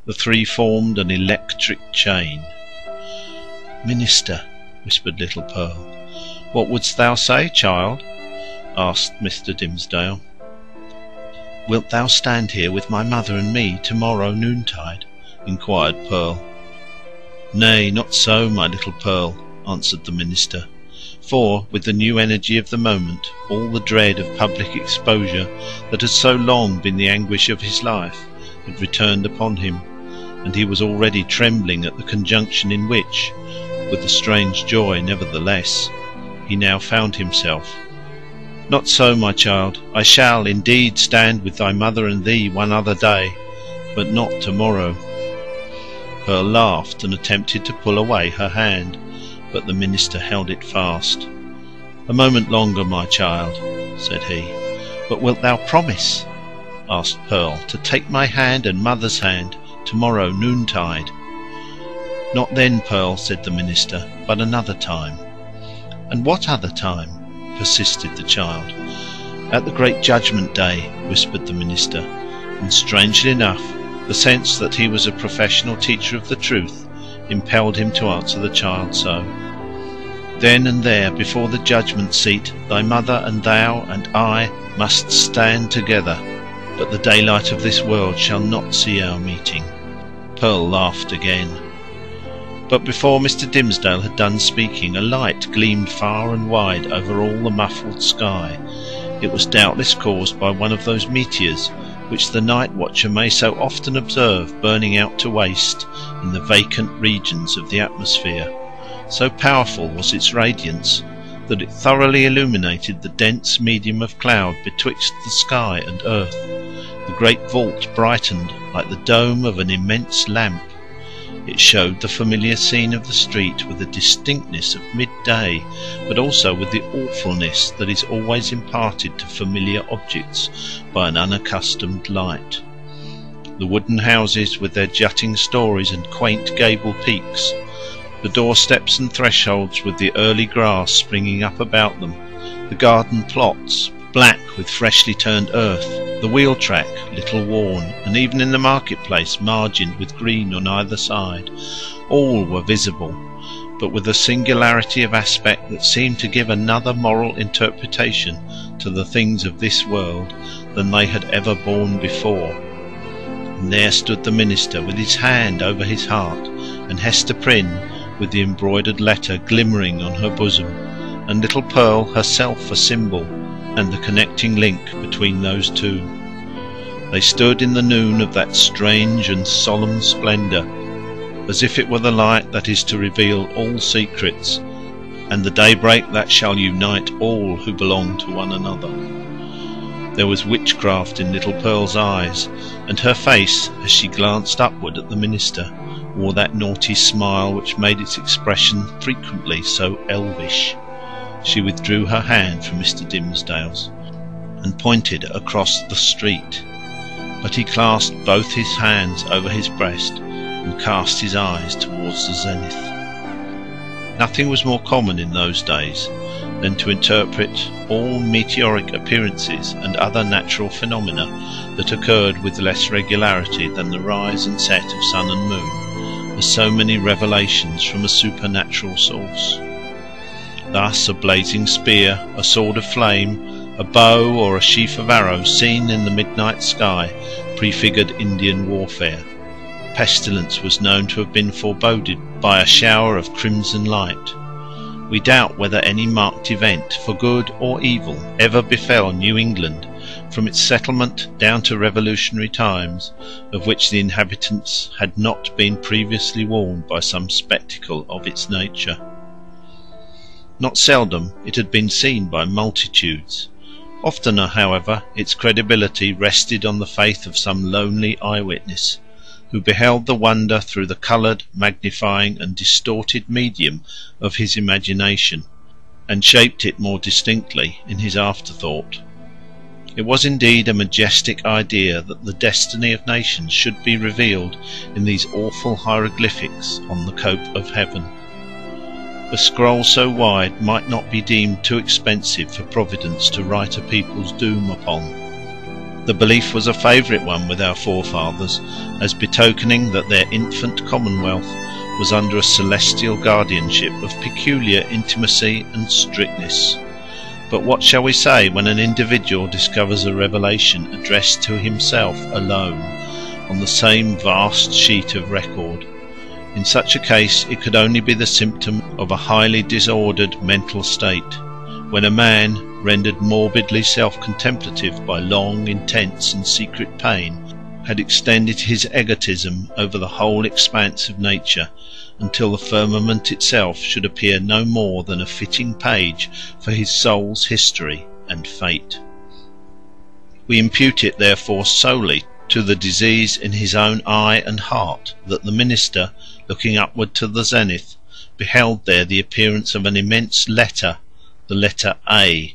The three formed an electric chain. "Minister," whispered little Pearl. "What wouldst thou say, child?" asked Mr. Dimmesdale. "Wilt thou stand here with my mother and me tomorrow noontide?" inquired Pearl. "Nay, not so, my little Pearl," answered the minister, for, with the new energy of the moment, all the dread of public exposure that had so long been the anguish of his life had returned upon him, and he was already trembling at the conjunction in which, with a strange joy nevertheless, he now found himself. "Not so, my child. I shall indeed stand with thy mother and thee one other day, but not tomorrow." Pearl laughed and attempted to pull away her hand, but the minister held it fast. "A moment longer, my child," said he. "But wilt thou promise," asked Pearl, "to take my hand and mother's hand tomorrow noontide?" "Not then, Pearl," said the minister, "but another time." "And what other time?" persisted the child. "At the great judgment day," whispered the minister, and strangely enough the sense that he was a professional teacher of the truth impelled him to answer the child so. "Then and there, before the judgment seat, thy mother and thou and I must stand together, but the daylight of this world shall not see our meeting." Pearl laughed again. But before Mr. Dimmesdale had done speaking, a light gleamed far and wide over all the muffled sky. It was doubtless caused by one of those meteors which the night watcher may so often observe burning out to waste in the vacant regions of the atmosphere. So powerful was its radiance that it thoroughly illuminated the dense medium of cloud betwixt the sky and earth. The great vault brightened like the dome of an immense lamp. It showed the familiar scene of the street with the distinctness of midday, but also with the awfulness that is always imparted to familiar objects by an unaccustomed light. The wooden houses with their jutting stories and quaint gable peaks, the doorsteps and thresholds with the early grass springing up about them, the garden plots, black with freshly turned earth, the wheel track, little worn, and even in the marketplace margined with green on either side, all were visible, but with a singularity of aspect that seemed to give another moral interpretation to the things of this world than they had ever borne before. And there stood the minister with his hand over his heart, and Hester Prynne with the embroidered letter glimmering on her bosom, and little Pearl herself a symbol, and the connecting link between those two. They stood in the noon of that strange and solemn splendour, as if it were the light that is to reveal all secrets, and the daybreak that shall unite all who belong to one another. There was witchcraft in little Pearl's eyes, and her face, as she glanced upward at the minister, wore that naughty smile which made its expression frequently so elvish. She withdrew her hand from Mr. Dimmesdale's and pointed across the street, but he clasped both his hands over his breast and cast his eyes towards the zenith. Nothing was more common in those days than to interpret all meteoric appearances and other natural phenomena that occurred with less regularity than the rise and set of sun and moon as so many revelations from a supernatural source. Thus a blazing spear, a sword of flame, a bow or a sheaf of arrows seen in the midnight sky prefigured Indian warfare. Pestilence was known to have been foreboded by a shower of crimson light. We doubt whether any marked event, for good or evil, ever befell New England, from its settlement down to revolutionary times, of which the inhabitants had not been previously warned by some spectacle of its nature. Not seldom it had been seen by multitudes. Oftener, however, its credibility rested on the faith of some lonely eyewitness, who beheld the wonder through the coloured, magnifying, and distorted medium of his imagination, and shaped it more distinctly in his afterthought. It was indeed a majestic idea that the destiny of nations should be revealed in these awful hieroglyphics on the cope of heaven. A scroll so wide might not be deemed too expensive for Providence to write a people's doom upon. The belief was a favourite one with our forefathers, as betokening that their infant commonwealth was under a celestial guardianship of peculiar intimacy and strictness. But what shall we say when an individual discovers a revelation addressed to himself alone, on the same vast sheet of record? In such a case it could only be the symptom of a highly disordered mental state, when a man, rendered morbidly self-contemplative by long, intense and secret pain, had extended his egotism over the whole expanse of nature, until the firmament itself should appear no more than a fitting page for his soul's history and fate. We impute it therefore solely to the disease in his own eye and heart, that the minister, looking upward to the zenith, beheld there the appearance of an immense letter, the letter A,